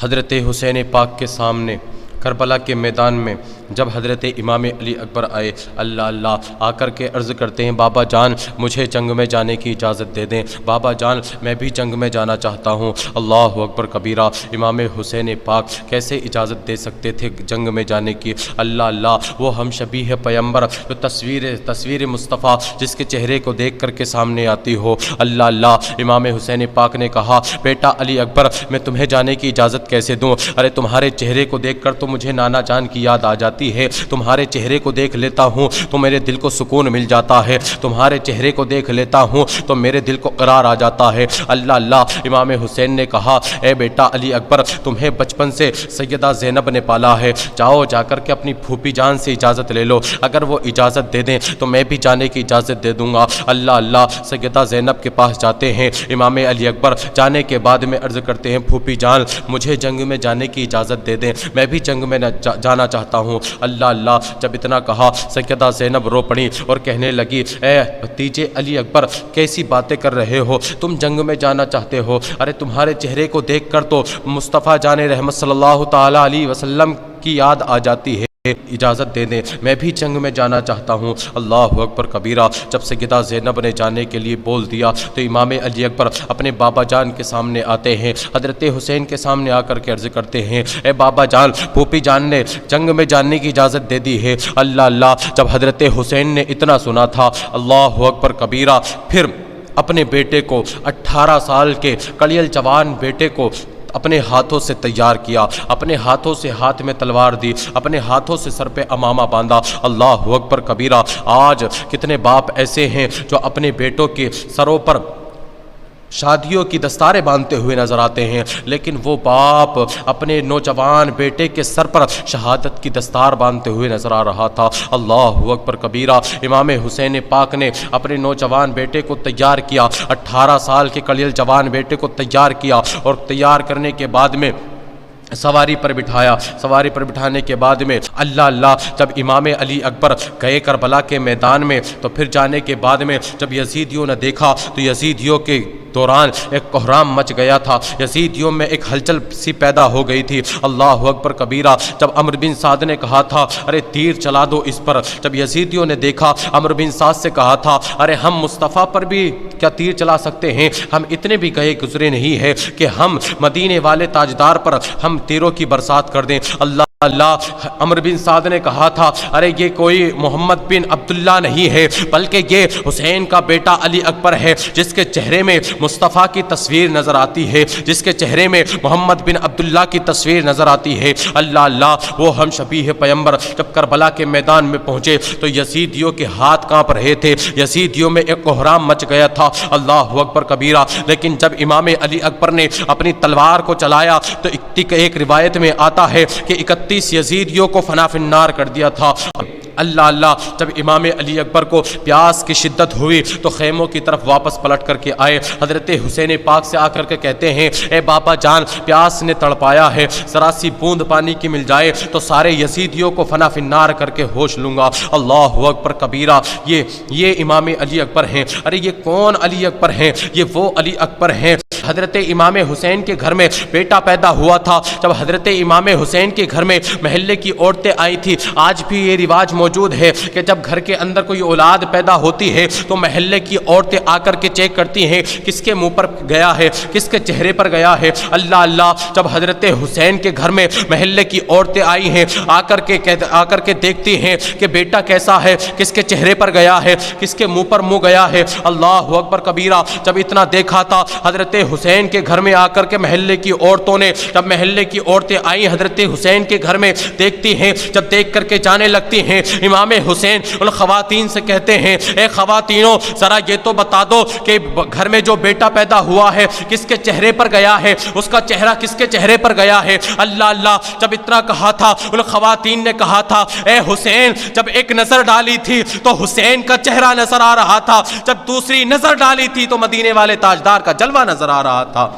حضرت حسین پاک کے سامنے کربلا کے میدان میں جب حضرت امام علی اکبر آئے، اللہ اللہ آ کر کے عرض کرتے ہیں، بابا جان مجھے جنگ میں جانے کی اجازت دے دیں، بابا جان میں بھی جنگ میں جانا چاہتا ہوں۔ اللہ اکبر کبیرہ، امام حسین پاک کیسے اجازت دے سکتے تھے جنگ میں جانے کی؟ اللہ اللہ، وہ ہم شبیہ پیمبر جو تصویر مصطفیٰ جس کے چہرے کو دیکھ کر کے سامنے آتی ہو۔ اللہ اللہ، امام حسین پاک نے کہا، بیٹا علی اکبر میں تمہیں جانے کی اجازت کیسے دوں؟ ارے تمہارے چہرے کو دیکھ کر تو مجھے نانا جان کی یاد آ جاتی ہے، تمہارے چہرے کو دیکھ لیتا ہوں تو میرے دل کو سکون مل جاتا ہے، تمہارے چہرے کو دیکھ لیتا ہوں تو میرے دل کو قرار آ جاتا ہے۔ اللہ اللہ، امام حسین نے کہا، اے بیٹا علی اکبر تمہیں بچپن سے سیدہ زینب نے پالا ہے، جاؤ جا کر کے اپنی پھوپھی جان سے اجازت لے لو، اگر وہ اجازت دے دیں تو میں بھی جانے کی اجازت دے دوں گا۔ اللہ اللہ، سیدہ زینب کے پاس جاتے ہیں، امام علی اکبر جانے کے بعد میں عرض کرتے ہیں، پھوپھی جان مجھے جنگ میں جانے کی اجازت دے دیں، میں بھی جنگ میں جانا چاہتا ہوں۔ اللہ اللہ، جب اتنا کہا سیدہ زینب رو پڑی اور کہنے لگی، اے بھتیجے علی اکبر کیسی باتیں کر رہے ہو، تم جنگ میں جانا چاہتے ہو؟ ارے تمہارے چہرے کو دیکھ کر تو مصطفیٰ جان رحمت صلی اللہ تعالیٰ علیہ وسلم کی یاد آ جاتی ہے، اجازت دے دیں میں بھی جنگ میں جانا چاہتا ہوں۔ اللہ اکبر کبیرہ، جب سیدہ زینب نے جانے کے لیے بول دیا تو امام علی اکبر اپنے بابا جان کے سامنے آتے ہیں، حضرت حسین کے سامنے آ کر کے عرض کرتے ہیں، اے بابا جان پھوپھی جان نے جنگ میں جانے کی اجازت دے دی ہے۔ اللہ اللہ، جب حضرت حسین نے اتنا سنا تھا، اللہ اکبر کبیرہ، پھر اپنے بیٹے کو 18 سال کے کڑیل جوان بیٹے کو اپنے ہاتھوں سے تیار کیا، اپنے ہاتھوں سے ہاتھ میں تلوار دی، اپنے ہاتھوں سے سر پہ امامہ باندھا۔ اللہ اکبر کبیرہ، آج کتنے باپ ایسے ہیں جو اپنے بیٹوں کے سروں پر شادیوں کی دستاریں باندھتے ہوئے نظر آتے ہیں، لیکن وہ باپ اپنے نوجوان بیٹے کے سر پر شہادت کی دستار باندھتے ہوئے نظر آ رہا تھا۔ اللہ اکبر کبیرہ، امام حسین پاک نے اپنے نوجوان بیٹے کو تیار کیا، 18 سال کے کلیل جوان بیٹے کو تیار کیا، اور تیار کرنے کے بعد میں سواری پر بٹھایا۔ سواری پر بٹھانے کے بعد میں اللہ اللہ، جب امام علی اکبر گئے کربلا کے میدان میں تو پھر جانے کے بعد میں جب یزیدیوں نے دیکھا تو یزیدیوں کے دوران ایک کوہرام مچ گیا تھا، یزیدیوں میں ایک ہلچل سی پیدا ہو گئی تھی۔ اللہ اکبر کبیرہ، جب عمرو بن سعد نے کہا تھا، ارے تیر چلا دو اس پر، جب یزیدیوں نے دیکھا، عمرو بن سعد سے کہا تھا، ارے ہم مصطفیٰ پر بھی کیا تیر چلا سکتے ہیں؟ ہم اتنے بھی گئے گزرے نہیں ہیں کہ ہم مدینے والے تاجدار پر ہم تیروں کی برسات کر دیں۔ اللہ اللہ، عمرو بن سعد نے کہا تھا، ارے یہ کوئی محمد بن عبداللہ نہیں ہے، بلکہ یہ حسین کا بیٹا علی اکبر ہے، جس کے چہرے میں مصطفیٰ کی تصویر نظر آتی ہے، جس کے چہرے میں محمد بن عبداللہ کی تصویر نظر آتی ہے۔ اللہ اللہ، وہ ہم شبیہ پیمبر جب کربلا کے میدان میں پہنچے تو یزیدیوں کے ہاتھ کانپ رہے تھے، یزیدیوں میں ایک کوہرام مچ گیا تھا۔ اللہ اکبر کبیرہ، لیکن جب امام علی اکبر نے اپنی تلوار کو چلایا تو ایک روایت میں آتا ہے کہ 31 یزیدیوں کو فنا فی النار کر دیا تھا۔ اللہ اللہ، جب امام علی اکبر کو پیاس کی شدت ہوئی تو خیموں کی طرف واپس پلٹ کر کے آئے، حضرت حسین پاک سے آ کر کے کہتے ہیں، اے بابا جان پیاس نے تڑپایا ہے، ذرا سی بوند پانی کی مل جائے تو سارے یزیدیوں کو فنا فی النار کر کے ہوش لوں گا۔ اللہ اکبر کبیرہ، یہ امام علی اکبر ہیں۔ ارے یہ کون علی اکبر ہیں؟ یہ وہ علی اکبر ہیں حضرت امام حسین کے گھر میں بیٹا پیدا ہوا تھا، جب حضرت امام حسین کے گھر میں محلے کی عورتیں آئی تھی۔ آج بھی یہ رواج موجود ہے کہ جب گھر کے اندر کوئی اولاد پیدا ہوتی ہے تو محلے کی عورتیں آ کر کے چیک کرتی ہیں کس کے منہ پر گیا ہے، کس کے چہرے پر گیا ہے۔ اللہ اللہ، جب حضرت حسین کے گھر میں محلے کی عورتیں آئی ہیں، آ کر کے دیکھتی ہیں کہ بیٹا کیسا ہے، کس کے چہرے پر گیا ہے، کس کے منہ پر منہ گیا ہے۔ اللہ اکبر کبیرہ، جب اتنا دیکھا تھا حضرت حسین کے گھر میں آ کر کے محلے کی عورتوں نے، جب محلے کی عورتیں آئی حضرت حسین کے گھر میں دیکھتی ہیں، جب دیکھ کر کے جانے لگتی ہیں، امام حسین ان خواتین سے کہتے ہیں، اے خواتینوں ذرا یہ تو بتا دو کہ گھر میں جو بیٹا پیدا ہوا ہے کس کے چہرے پر گیا ہے، اس کا چہرہ کس کے چہرے پر گیا ہے۔ اللہ اللہ، جب اتنا کہا تھا ان خواتین نے کہا تھا، اے حسین جب ایک نظر ڈالی تھی تو حسین کا چہرہ نظر آ رہا تھا، جب دوسری نظر ڈالی تھی تو مدینے والے تاجدار کا جلوہ نظر آ رہا تھا۔